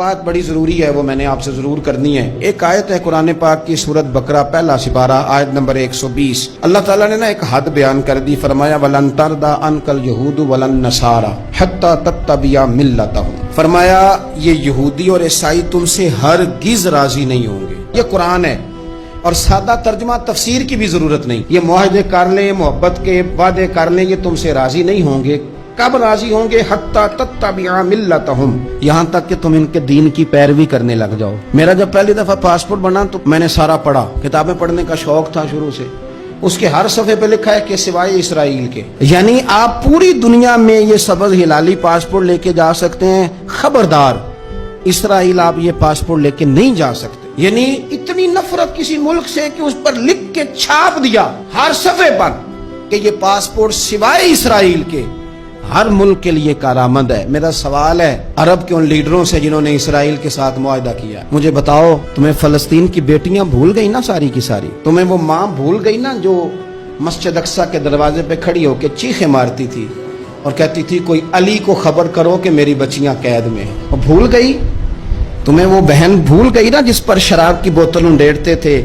بات بڑی ضروری ہے، وہ میں نے آپ سے ضرور کرنی ہے۔ ایک آیت ہے قرآن پاک کی سورت بقرہ پہلا سپارہ آیت نمبر 120۔ اللہ تعالیٰ نے ایک حد بیان کر دی، فرمایا وَلَن تَرْضَىٰ عَنْكَ الْيَهُودُ وَلَا النَّصَارَىٰ حَتَّىٰ تَتَّبِعَ مِلَّتَهُمْ۔ فرمایا یہ یہودی اور عیسائی تم سے ہرگز راضی نہیں ہوں گے۔ یہ قرآن ہے اور سادہ ترجمہ تفسیر کی بھی ضرورت نہیں۔ یہ معاہدے کر لیں، محبت کے وعدے کر لیں، یہ تم سے راضی نہیں ہوں گے۔ کب راضی ہوں گے؟ حتی تتبع ملتہم، یہاں تک کہ تم ان کے دین کی پیروی کرنے لگ جاؤ۔ میرا جب پہلی دفعہ پاسپورٹ بنا تو میں نے سارا پڑھا، کتابیں پڑھنے کا شوق تھا شروع سے۔ اس کے ہر صفحے پہ لکھا ہے کہ سوائے اسرائیل کے، یعنی آپ پوری دنیا میں یہ سبز ہلالی پاسپورٹ لے کے جا سکتے ہیں، خبردار اسرائیل آپ یہ پاسپورٹ لے کے نہیں جا سکتے۔ یعنی اتنی نفرت کسی ملک سے کہ اس پر لکھ کے چھاپ دیا ہر صفحے پر کہ یہ پاسپورٹ سوائے اسرائیل کے ہر ملک کے لیے کارآمد ہے۔ میرا سوال ہے عرب کے ان لیڈروں سے جنہوں نے اسرائیل کے ساتھ معاہدہ کیا، مجھے بتاؤ تمہیں فلسطین کی بیٹیاں بھول گئی نا ساری کی ساری؟ تمہیں وہ ماں بھول گئی نا جو مسجد اقصی کے دروازے پہ کھڑی ہو کے چیخیں مارتی تھی اور کہتی تھی کوئی علی کو خبر کرو کہ میری بچیاں قید میں ہیں؟ وہ بھول گئی؟ تمہیں وہ بہن بھول گئی نا جس پر شراب کی بوتل انڈیلتے تھے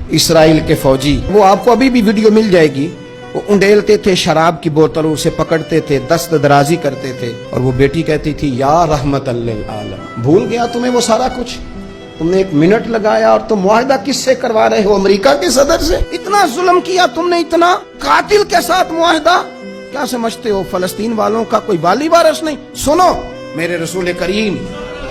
اسرائیل کے فوجی؟ وہ آپ کو ابھی بھی ویڈیو مل جائے گی، وہ انڈیلتے تھے شراب کی بوتل، اسے پکڑتے تھے، دست درازی کرتے تھے، اور وہ بیٹی کہتی تھی یا رحمت للعالم۔ بھول گیا تمہیں وہ سارا کچھ؟ تم نے ایک منٹ لگایا اور تم معاہدہ کس سے کروا رہے ہو؟ امریکہ کے صدر سے؟ اتنا ظلم کیا تم نے، اتنا قاتل کے ساتھ معاہدہ؟ کیا سمجھتے ہو فلسطین والوں کا کوئی والی وارث نہیں؟ سنو، میرے رسول کریم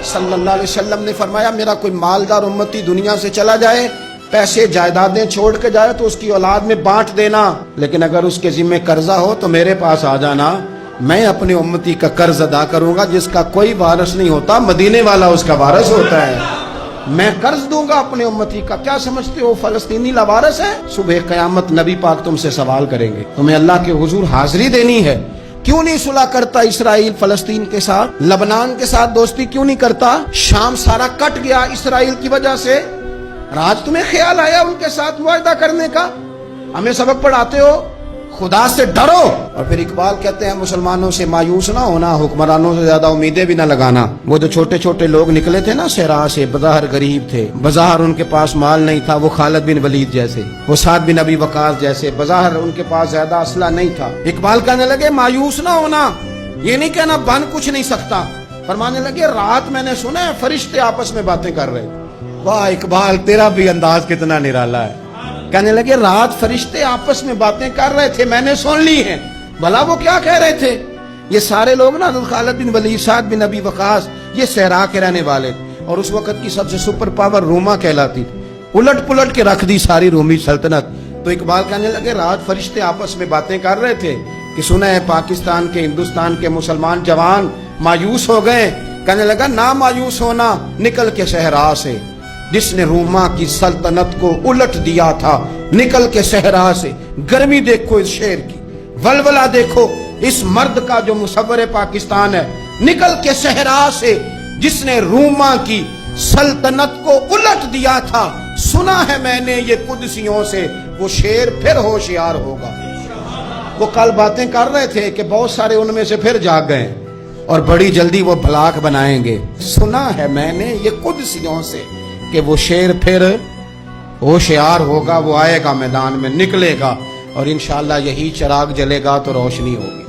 صلی اللہ علیہ وسلم نے فرمایا میرا کوئی مالدار امتی دنیا سے چلا جائے، پیسے جائیدادیں چھوڑ کے جائے تو اس کی اولاد میں بانٹ دینا، لیکن اگر اس کے ذمہ قرضہ ہو تو میرے پاس آ جانا، میں اپنے امتی کا قرض ادا کروں گا۔ جس کا کوئی وارث نہیں ہوتا مدینے والا اس کا وارث ہوتا ہے، میں قرض دوں گا اپنے امتی کا۔ کیا سمجھتے ہو فلسطینی لاوارث ہے؟ صبح قیامت نبی پاک تم سے سوال کریں گے، تمہیں اللہ کے حضور حاضری دینی ہے۔ کیوں نہیں صلح کرتا اسرائیل فلسطین کے ساتھ؟ لبنان کے ساتھ دوستی کیوں نہیں کرتا؟ شام سارا کٹ گیا اسرائیل کی وجہ سے، آج تمہیں خیال آیا ان کے ساتھ معاہدہ کرنے کا؟ ہمیں سبق پڑھاتے ہو خدا سے ڈرو۔ اور پھر اقبال کہتے ہیں مسلمانوں سے مایوس نہ ہونا، حکمرانوں سے زیادہ امیدیں بھی نہ لگانا۔ وہ جو چھوٹے چھوٹے لوگ نکلے تھے نا صحرا سے، بظاہر غریب تھے، بظاہر ان کے پاس مال نہیں تھا، وہ خالد بن ولید جیسے، وہ سعد بن ابی وقاص جیسے، بظاہر ان کے پاس زیادہ اسلحہ نہیں تھا۔ اقبال کہنے لگے مایوس نہ ہونا، یہ نہیں کہنا بن کچھ نہیں سکتا، فرمانے لگے رات میں نے سنا ہے فرشتے آپس میں باتیں کر رہے۔ واہ اقبال، تیرا بھی انداز کتنا نرالا ہے۔ کہنے لگے رات فرشتے آپس میں باتیں کر رہے تھے، میں نے سن لی ہیں۔ بھلا وہ کیا کہہ رہے تھے؟ یہ سارے لوگ نا خالد بن ولید، سعد بن ابی وقاص، یہ صحرا کے رہنے والے، اور اس وقت کی سب سے سپر پاور روما کہلاتی تھی، الٹ پلٹ کے رکھ دی ساری رومی سلطنت۔ تو اقبال کہنے لگے رات فرشتے آپس میں باتیں کر رہے تھے کہ سنا ہے پاکستان کے، ہندوستان کے مسلمان جوان مایوس ہو گئے۔ کہنے لگا نہ مایوس ہونا، نکل کے صحرا سے، جس نے روما کی سلطنت کو الٹ دیا تھا، نکل کے صحرا سے۔ گرمی دیکھو اس شیر کی، ولولہ دیکھو اس مرد کا جو مصور پاکستان ہے، نکل کے صحرا سے جس نے روما کی سلطنت کو الٹ دیا تھا۔ سنا ہے میں نے یہ قدسیوں سے، وہ شیر پھر ہوشیار ہوگا۔ وہ کل باتیں کر رہے تھے کہ بہت سارے ان میں سے پھر جاگ گئے اور بڑی جلدی وہ بلاک بنائیں گے۔ سنا ہے میں نے یہ قدسیوں سے کہ وہ شیر پھر ہوشیار ہوگا، وہ آئے گا میدان میں، نکلے گا، اور انشاءاللہ یہی چراغ جلے گا تو روشنی ہوگی۔